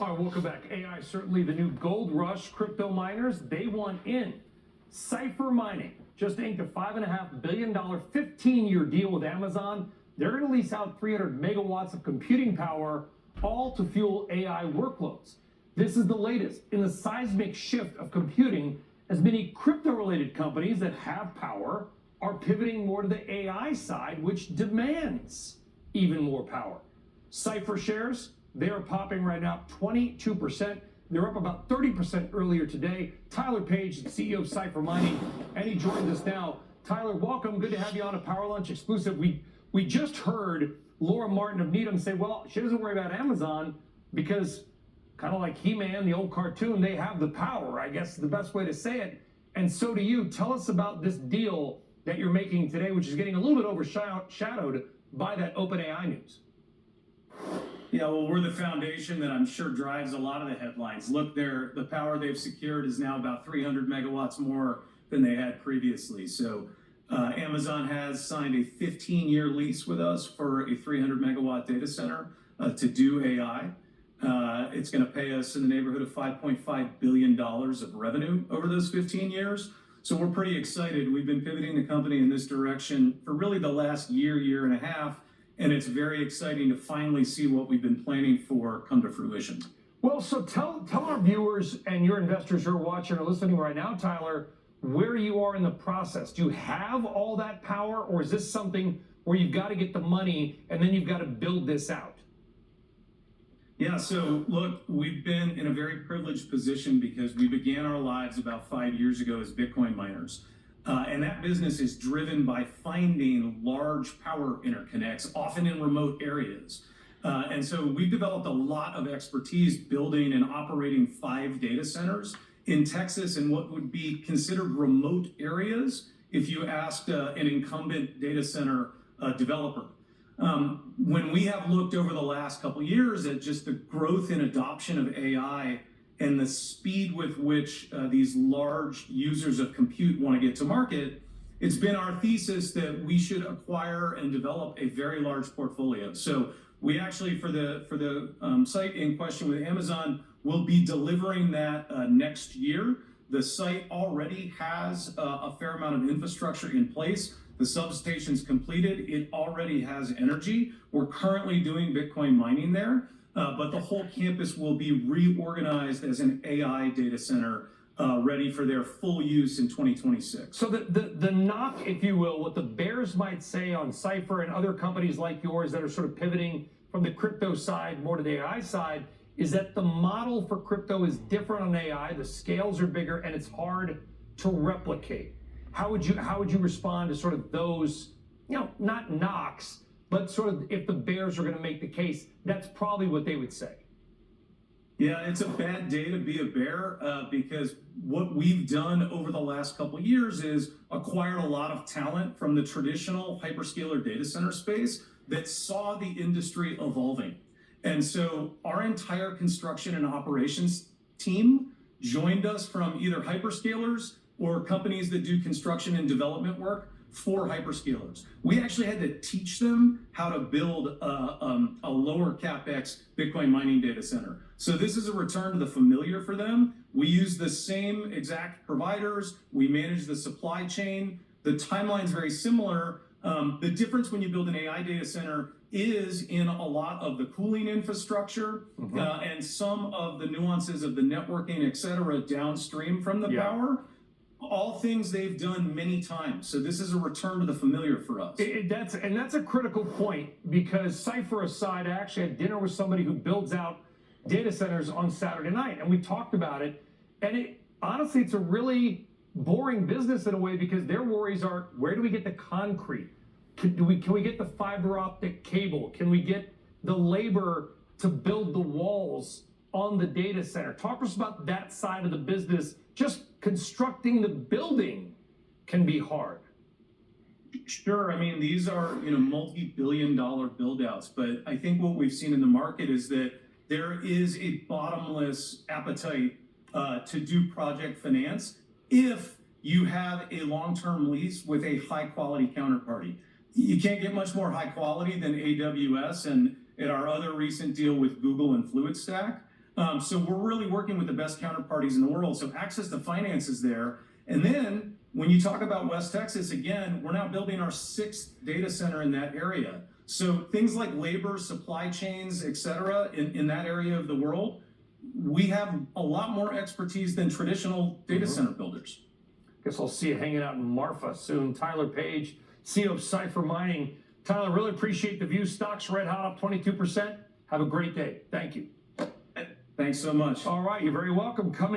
All right, welcome back. AI is certainly the new gold rush. Crypto miners, they want in. Cipher Mining just inked a $5.5 billion 15-year deal with Amazon. They're going to lease out 300 megawatts of computing power, all to fuel AI workloads. This is the latest in the seismic shift of computing, as many crypto-related companies that have power are pivoting more to the AI side, which demands even more power. Cipher shares, they are popping right now 22%. They're up about 30% earlier today. Tyler Page, the CEO of Cipher Mining, and he joins us now. Tyler, welcome. Good to have you on a Power Lunch exclusive. We just heard Laura Martin of Needham say, well, she doesn't worry about Amazon because, kind of like He-Man, the old cartoon, they have the power, I guess is the best way to say it. And so do you. Tell us about this deal that you're making today, which is getting a little bit overshadowed by that OpenAI news. Yeah, well, we're the foundation that I'm sure drives a lot of the headlines. Look, the power they've secured is now about 300 megawatts more than they had previously. So Amazon has signed a 15-year lease with us for a 300 megawatt data center to do AI. It's going to pay us in the neighborhood of $5.5 billion of revenue over those 15 years. So we're pretty excited. We've been pivoting the company in this direction for really the last year and a half. And it's very exciting to finally see what we've been planning for come to fruition. Well, so tell our viewers and your investors who are watching or listening right now, Tyler, where you are in the process. Do you have all that power, or is this something where you've got to get the money and then you've got to build this out? Yeah, so look, we've been in a very privileged position because we began our lives about 5 years ago as Bitcoin miners. And that business is driven by finding large power interconnects, often in remote areas. And so we've developed a lot of expertise building and operating 5 data centers in Texas in what would be considered remote areas if you asked an incumbent data center developer. When we have looked over the last couple of years at just the growth in adoption of AI and the speed with which these large users of compute want to get to market, it's been our thesis that we should acquire and develop a very large portfolio. So we actually, for the site in question with Amazon, will be delivering that next year. The site already has a fair amount of infrastructure in place. The substation's completed. It already has energy. We're currently doing Bitcoin mining there. But the whole campus will be reorganized as an AI data center ready for their full use in 2026. So the knock, if you will, what the bears might say on Cipher and other companies like yours that are sort of pivoting from the crypto side more to the AI side, is that the model for crypto is different on AI, the scales are bigger, and it's hard to replicate. How would you respond to sort of those, not knocks, but sort of if the bears are going to make the case, that's probably what they would say. Yeah, it's a bad day to be a bear because what we've done over the last couple of years is acquired a lot of talent from the traditional hyperscaler data center space that saw the industry evolving. And so our entire construction and operations team joined us from either hyperscalers or companies that do construction and development work for hyperscalers. We actually had to teach them how to build a lower capex Bitcoin mining data center. So this is a return to the familiar for them. We use the same exact providers. We manage the supply chain. The timeline's very similar. The difference when you build an AI data center is in a lot of the cooling infrastructure and some of the nuances of the networking, et cetera, downstream from the power. All things they've done many times. So this is a return to the familiar for us. That's a critical point, because Cipher aside, I actually had dinner with somebody who builds out data centers on Saturday night, and we talked about it. And honestly, it's a really boring business in a way, because their worries are, where do we get the concrete? Can we get the fiber optic cable? Can we get the labor to build the walls on the data center? Talk to us about that side of the business. Just constructing the building can be hard. Sure. I mean, these are multi-billion-dollar build-outs, but I think what we've seen in the market is that there is a bottomless appetite to do project finance if you have a long-term lease with a high-quality counterparty. You can't get much more high quality than AWS and at our other recent deal with Google and FluidStack. So we're really working with the best counterparties in the world. So access to finance is there. And then when you talk about West Texas, again, we're now building our 6th data center in that area. So things like labor, supply chains, et cetera, in that area of the world, we have a lot more expertise than traditional data center builders. Guess I'll see you hanging out in Marfa soon. Tyler Page, CEO of Cipher Mining. Tyler, really appreciate the view. Stocks red hot up 22%. Have a great day. Thank you. Thanks so much. All right, you're very welcome. Coming